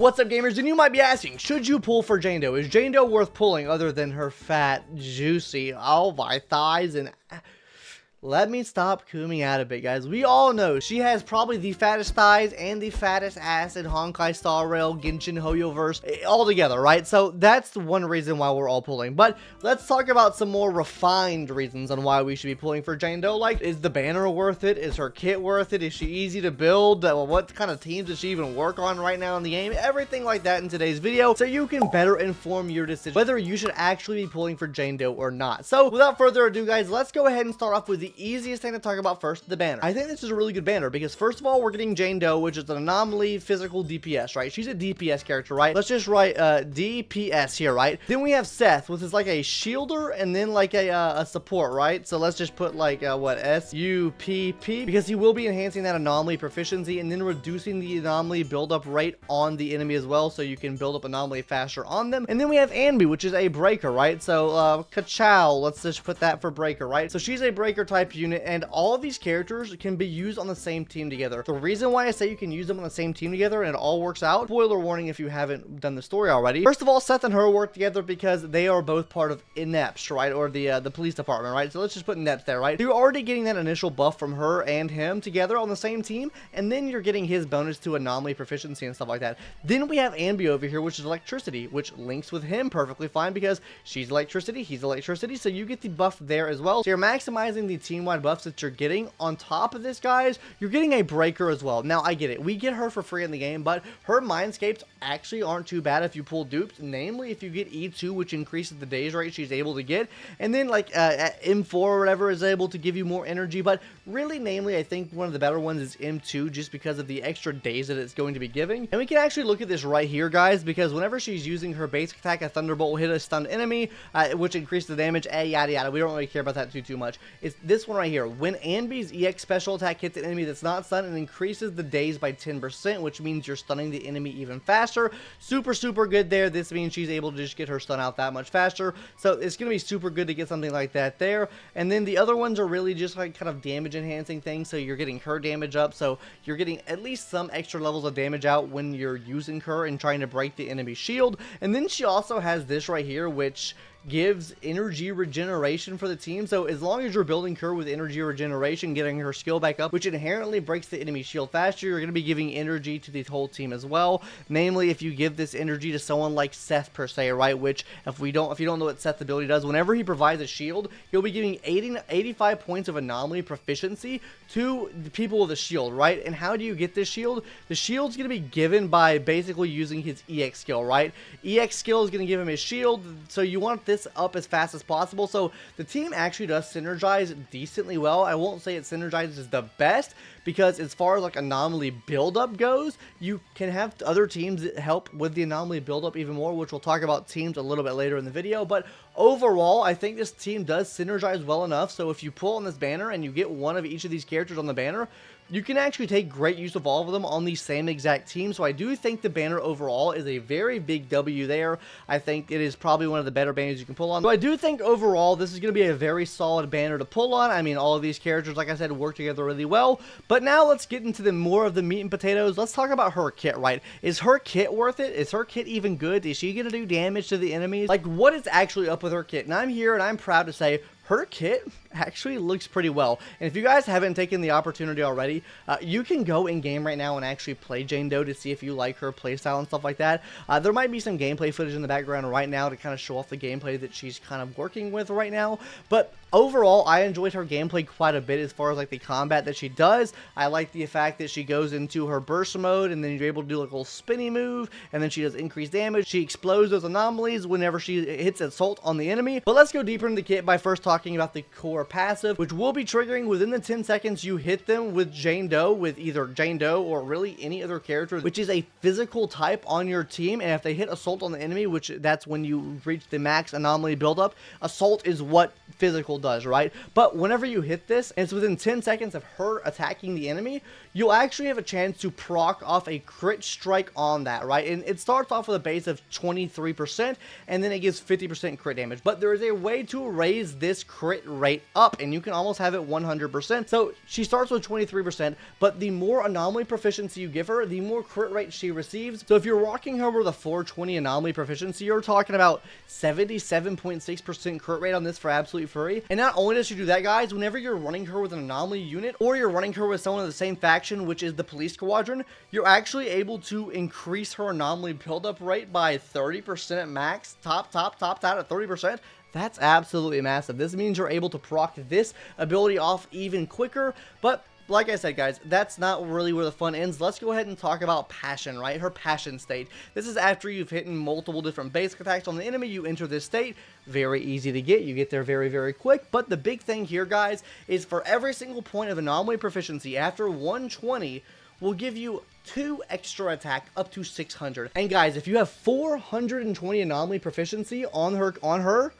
What's up, gamers? And you might be asking, should you pull for Jane Doe? Is Jane Doe worth pulling other than her fat, juicy, oh my thighs and... Let me stop cooming out a bit, guys. We all know she has probably the fattest thighs and the fattest ass in Honkai Star Rail, Genshin Hoyoverse, all together, right? So that's the one reason why we're all pulling. But let's talk about some more refined reasons on why we should be pulling for Jane Doe. Like, is the banner worth it? Is her kit worth it? Is she easy to build? What kind of teams does she even work on right now in the game? Everything like that in today's video, so you can better inform your decision whether you should actually be pulling for Jane Doe or not. So without further ado, guys, let's go ahead and start off with the easiest thing to talk about first, the banner. I think this is a really good banner because first of all, we're getting Jane Doe, which is an anomaly physical DPS, right? She's a DPS character, right? Let's just write DPS here, right? Then we have Seth, which is like a shielder and then like a support, right? So let's just put like what, SUPP, because he will be enhancing that anomaly proficiency and then reducing the anomaly buildup rate on the enemy as well, so you can build up anomaly faster on them. And then we have Anby, which is a breaker, right? So Ka-chow, let's just put that for breaker, right? So she's a breaker type unit, and all of these characters can be used on the same team together. The reason why I say you can use them on the same team together and it all works out, spoiler warning if you haven't done the story already. First of all, Seth and her work together because they are both part of INEPS, right? Or the police department, right? So let's just put INEPS there, right? So you're already getting that initial buff from her and him together on the same team, and then you're getting his bonus to anomaly proficiency and stuff like that. Then we have Anby over here, which is electricity, which links with him perfectly fine because she's electricity, he's electricity, so you get the buff there as well. So you're maximizing the team-wide buffs that you're getting. On top of this, guys, you're getting a breaker as well. Now, I get it. We get her for free in the game, but her mindscapes actually aren't too bad if you pull dupes, namely if you get E2, which increases the days rate she's able to get, and then like M4 or whatever is able to give you more energy, but really, namely, I think one of the better ones is M2 just because of the extra days that it's going to be giving. And we can actually look at this right here, guys, because whenever she's using her basic attack, a Thunderbolt will hit a stunned enemy, which increases the damage, yada yada. We don't really care about that too much. It's this one right here. When Anby's EX special attack hits an enemy that's not stunned, and increases the days by 10%, which means you're stunning the enemy even faster. Super good there. This means she's able to just get her stun out that much faster, so it's gonna be super good to get something like that there. And then the other ones are really just like kind of damage enhancing things, so you're getting her damage up, so you're getting at least some extra levels of damage out when you're using her and trying to break the enemy shield. And then she also has this right here, which gives energy regeneration for the team. So as long as you're building her with energy regeneration, getting her skill back up, which inherently breaks the enemy shield faster, you're going to be giving energy to the whole team as well. Namely, if you give this energy to someone like Seth per se, right? Which if you don't know what Seth's ability does, whenever he provides a shield, he'll be giving 85 points of anomaly proficiency to the people with a shield, right? And how do you get this shield? The shield's going to be given by basically using his EX skill, right? EX skill is going to give him his shield, so you want this up as fast as possible. So the team actually does synergize decently well. I won't say it synergizes the best because as far as like anomaly buildup goes, you can have other teams that help with the anomaly buildup even more, which we'll talk about teams a little bit later in the video. But overall, I think this team does synergize well enough, so if you pull on this banner and you get one of each of these characters on the banner, you can actually take great use of all of them on the same exact team. So I do think the banner overall is a very big W there. I think it is probably one of the better banners you can pull on. So I do think overall this is going to be a very solid banner to pull on. I mean, all of these characters, like I said, work together really well. But now let's get into the more of the meat and potatoes. Let's talk about her kit, right? Is her kit worth it? Is her kit even good? Is she going to do damage to the enemies? Like, what is actually up with her kit? And I'm here and I'm proud to say her kit actually looks pretty well. And if you guys haven't taken the opportunity already, you can go in game right now and actually play Jane Doe to see if you like her playstyle and stuff like that. There might be some gameplay footage in the background right now to kind of show off the gameplay that she's kind of working with right now. But overall, I enjoyed her gameplay quite a bit as far as like the combat that she does. I like the fact that she goes into her burst mode and then you're able to do like a little spinny move, and then she does increased damage. She explodes those anomalies whenever she hits assault on the enemy. But let's go deeper into the kit by first talking about the core passive, which will be triggering within the 10 seconds you hit them with Jane Doe, with either Jane Doe or really any other character, which is a physical type on your team. And if they hit assault on the enemy, which that's when you reach the max anomaly buildup, assault is what physical does, right? But whenever you hit this, and it's within 10 seconds of her attacking the enemy, you'll actually have a chance to proc off a crit strike on that, right? And it starts off with a base of 23%, and then it gives 50% crit damage. But there is a way to raise this crit rate up, and you can almost have it 100%. So she starts with 23%, but the more anomaly proficiency you give her, the more crit rate she receives. So if you're rocking her with a 420 anomaly proficiency, you're talking about 77.6% crit rate on this for absolutely free. And not only does she do that, guys, whenever you're running her with an anomaly unit, or you're running her with someone of the same faction, which is the police squadron, you're actually able to increase her anomaly buildup rate by 30% at max, topped out at 30%. That's absolutely massive. This means you're able to proc this ability off even quicker, but like I said, guys, that's not really where the fun ends. Let's go ahead and talk about passion, right? Her passion state. This is after you've hit multiple different basic attacks on the enemy. You enter this state. Very easy to get. You get there very, very quick. But the big thing here, guys, is for every single point of anomaly proficiency after 120, will give you 2 extra attack up to 600. And guys, if you have 420 anomaly proficiency on her,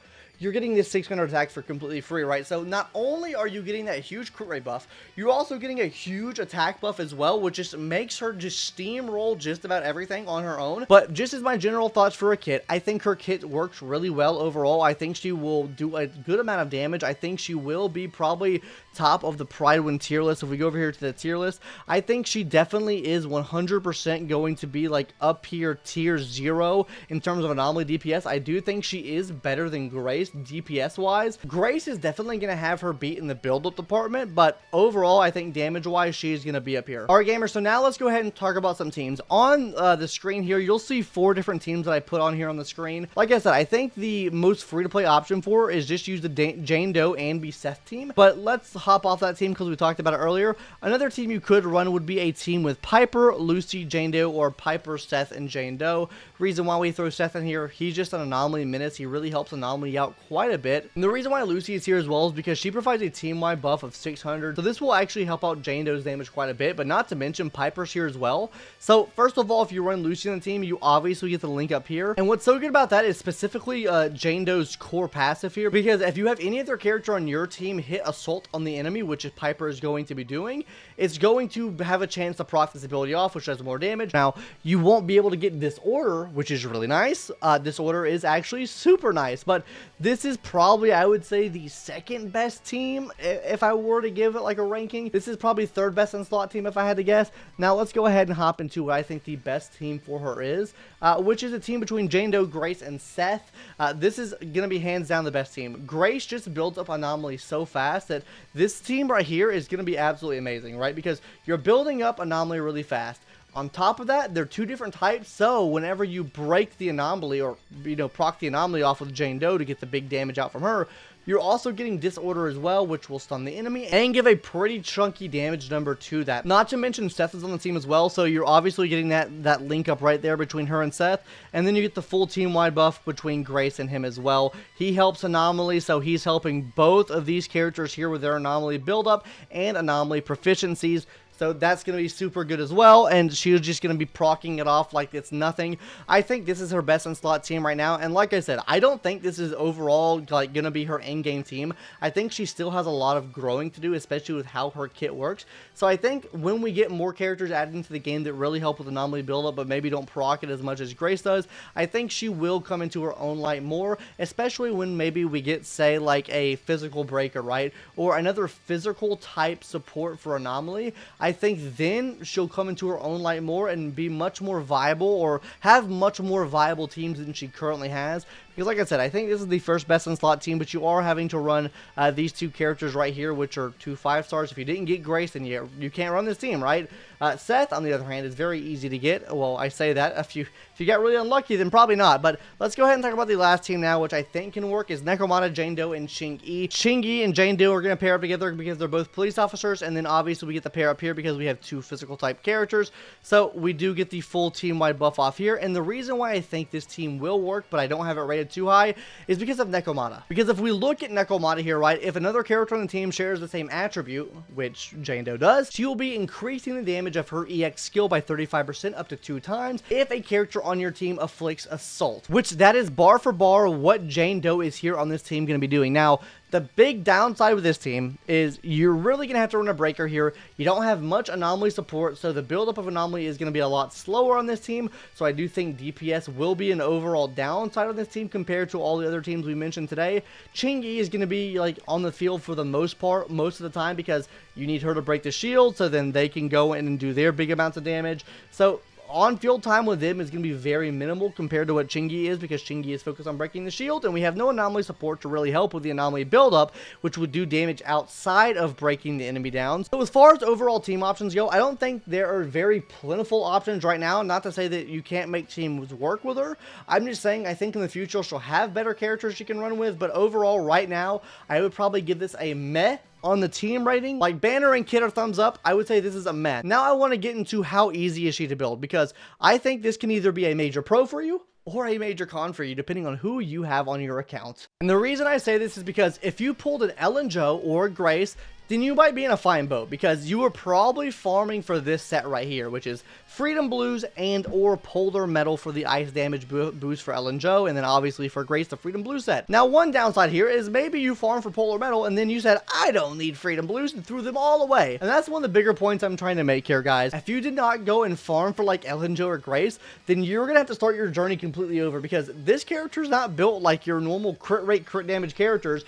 you're getting this 600 attack for completely free, right? So not only are you getting that huge crit rate buff, you're also getting a huge attack buff as well, which just makes her just steamroll just about everything on her own. But just as my general thoughts for a kit, I think her kit works really well overall. I think she will do a good amount of damage. I think she will be probably top of the Pride Win tier list. If we go over here to the tier list, I think she definitely is 100% going to be like up here tier 0 in terms of anomaly DPS. I do think she is better than Grace DPS wise. Grace is definitely going to have her beat in the build up department, but overall I think damage wise she's going to be up here. Alright gamers, so now let's go ahead and talk about some teams. On the screen here you'll see 4 different teams that I put on here on the screen. Like I said, I think the most free to play option for her is just use the Jane Doe and be Seth team, but let's hop off that team because we talked about it earlier. Another team you could run would be a team with Piper, Lucy, Jane Doe, or Piper, Seth, and Jane Doe. Reason why we throw Seth in here, he's just an anomaly menace. He really helps anomaly out quite a bit. And the reason why Lucy is here as well is because she provides a team-wide buff of 600. So this will actually help out Jane Doe's damage quite a bit, but not to mention Piper's here as well. So first of all, if you run Lucy on the team, you obviously get the link up here. And what's so good about that is specifically Jane Doe's core passive here, because if you have any other character on your team hit assault on the enemy, which is Piper is going to be doing, it's going to have a chance to proc this ability off, which does more damage. Now, you won't be able to get Disorder, which is really nice. Disorder is actually super nice, but this is probably, I would say, the second best team if I were to give it like a ranking. This is probably third best in slot team if I had to guess. Now, let's go ahead and hop into what I think the best team for her is, which is a team between Jane Doe, Grace, and Seth. This is going to be hands down the best team. Grace just builds up Anomaly so fast that this team right here is going to be absolutely amazing, right? Because you're building up Anomaly really fast. On top of that, they're 2 different types, so whenever you break the anomaly, or, you know, proc the anomaly off with Jane Doe to get the big damage out from her, you're also getting Disorder as well, which will stun the enemy and give a pretty chunky damage number to that. Not to mention Seth is on the team as well, so you're obviously getting that link up right there between her and Seth, and then you get the full team-wide buff between Grace and him as well. He helps Anomaly, so he's helping both of these characters here with their Anomaly build-up and Anomaly proficiencies. So that's going to be super good as well, and she's just going to be procking it off like it's nothing. I think this is her best in slot team right now, and like I said, I don't think this is overall like going to be her in-game team. I think she still has a lot of growing to do, especially with how her kit works. So I think when we get more characters added into the game that really help with anomaly buildup, but maybe don't proc it as much as Grace does, I think she will come into her own light more, especially when maybe we get, say, like a physical breaker, right? Or another physical type support for anomaly. I think then she'll come into her own light more and be much more viable, or have much more viable teams than she currently has. Because like I said, I think this is the first best in slot team, but you are having to run these 2 characters right here, which are 2 5-stars. If you didn't get Grace, then you can't run this team, right? Seth, on the other hand, is very easy to get. Well, I say that. If you got really unlucky, then probably not. But let's go ahead and talk about the last team now, which I think can work, is Necromata, Jane Doe, and Ching-Yi. Ching-Yi and Jane Doe are going to pair up together because they're both police officers, and then obviously we get the pair up here because we have 2 physical type characters. So we do get the full team-wide buff off here, and the reason why I think this team will work, but I don't have it rated too high, is because of Necromata. Because if we look at Necromata here, right, if another character on the team shares the same attribute, which Jane Doe does, she will be increasing the damage of her EX skill by 35% up to 2 times if a character on your team afflicts assault, which that is bar for bar what Jane Doe is here on this team going to be doing. Now, The big downside with this team is you're really going to have to run a breaker here. You don't have much anomaly support, so the buildup of anomaly is going to be a lot slower on this team. So I do think DPS will be an overall downside on this team compared to all the other teams we mentioned today. Ching-Yi is going to be like on the field for the most part, most of the time, because you need her to break the shield, so then they can go in and do their big amounts of damage. So on-field time with them is going to be very minimal compared to what Ching-Yi is, because Ching-Yi is focused on breaking the shield, and we have no anomaly support to really help with the anomaly buildup, which would do damage outside of breaking the enemy down. So as far as overall team options go, I don't think there are very plentiful options right now. Not to say that you can't make teams work with her. I'm just saying I think in the future she'll have better characters she can run with, but overall right now, I would probably give this a meh on the team rating. Like Banner and Kid are thumbs up. I would say this is a meh. Now I want to get into how easy is she to build, because I think this can either be a major pro for you or a major con for you, depending on who you have on your account. And the reason I say this is because if you pulled an Ellen Joe or a Grace, then you might be in a fine boat, because you were probably farming for this set right here, which is Freedom Blues and or Polar Metal for the ice damage boost for Ellen Joe, and then obviously for Grace the Freedom Blue set. Now one downside here is maybe you farm for Polar Metal and then you said, I don't need Freedom Blues, and threw them all away. And that's one of the bigger points I'm trying to make here, guys. If you did not go and farm for like Ellen Joe or Grace, then you're gonna have to start your journey completely over, because this character is not built like your normal crit rate, crit damage characters.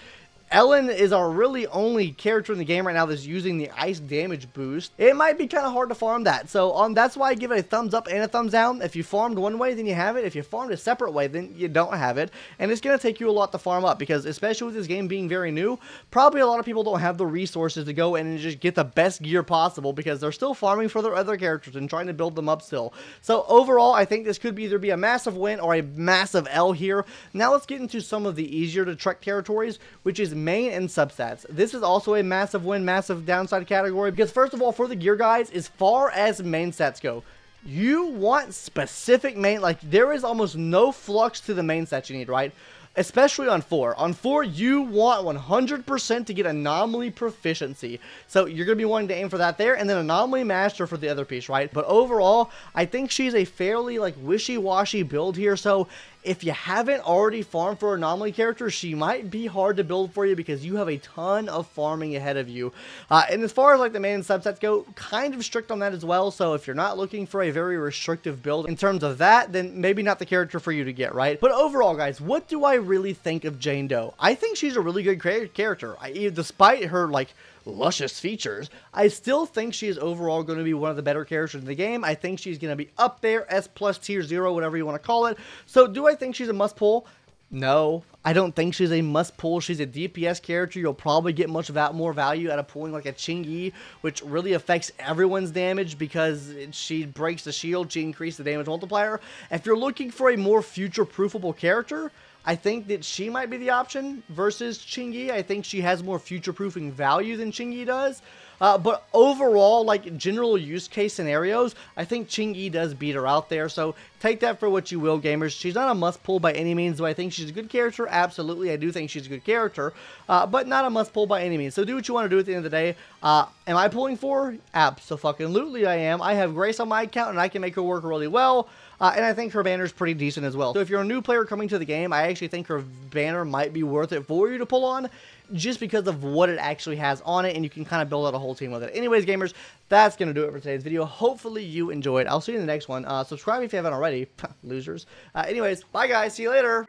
Ellen is our really only character in the game right now that's using the ice damage boost. It might be kind of hard to farm that. So that's why I give it a thumbs up and a thumbs down. If you farmed one way, then you have it. If you farmed a separate way, then you don't have it. And it's going to take you a lot to farm up, because especially with this game being very new, probably a lot of people don't have the resources to go in and just get the best gear possible, because they're still farming for their other characters and trying to build them up still. So overall, I think this could either be a massive win or a massive L here. Now let's get into some of the easier to trek territories, which is main and substats. This is also a massive win, massive downside category, because first of all, for the gear guys, as far as main stats go, you want specific main, like there is almost no flux to the main stats you need, right? Especially on 4. On 4, you want 100% to get Anomaly Proficiency. So you're going to be wanting to aim for that there, and then Anomaly Master for the other piece, right? But overall, I think she's a fairly like wishy-washy build here, so if you haven't already farmed for Anomaly characters, she might be hard to build for you, because you have a ton of farming ahead of you. And as far as like the main subsets go, kind of strict on that as well. So if you're not looking for a very restrictive build in terms of that, then maybe not the character for you to get, right? But overall, guys, what do I really think of Jane Doe? I think she's a really good character. Despite her like luscious features, I still think she is overall going to be one of the better characters in the game. I think she's going to be up there, S+ tier 0, whatever you want to call it. So do I think she's a must pull? No, I don't think she's a must pull. She's a DPS character. You'll probably get much more value out of pulling like a Ching-Yi, which really affects everyone's damage because she breaks the shield. She increases the damage multiplier. If you're looking for a more future-proofable character, I think that she might be the option versus Ching-Yi. I think she has more future-proofing value than Ching-Yi does. But overall, like general use case scenarios, I think Ching-Yi does beat her out there. So take that for what you will, gamers. She's not a must-pull by any means. Do I think she's a good character? Absolutely, I do think she's a good character. But not a must-pull by any means. So do what you want to do at the end of the day. Am I pulling for her? Abso-fucking-lutely I am. I have Grace on my account, and I can make her work really well. And I think her banner is pretty decent as well. So if you're a new player coming to the game, I actually think her banner might be worth it for you to pull on, just because of what it actually has on it, and you can kind of build out a whole team with it. Anyways, gamers, that's going to do it for today's video. Hopefully you enjoyed. I'll see you in the next one. Subscribe if you haven't already. Losers. Anyways, bye guys. See you later.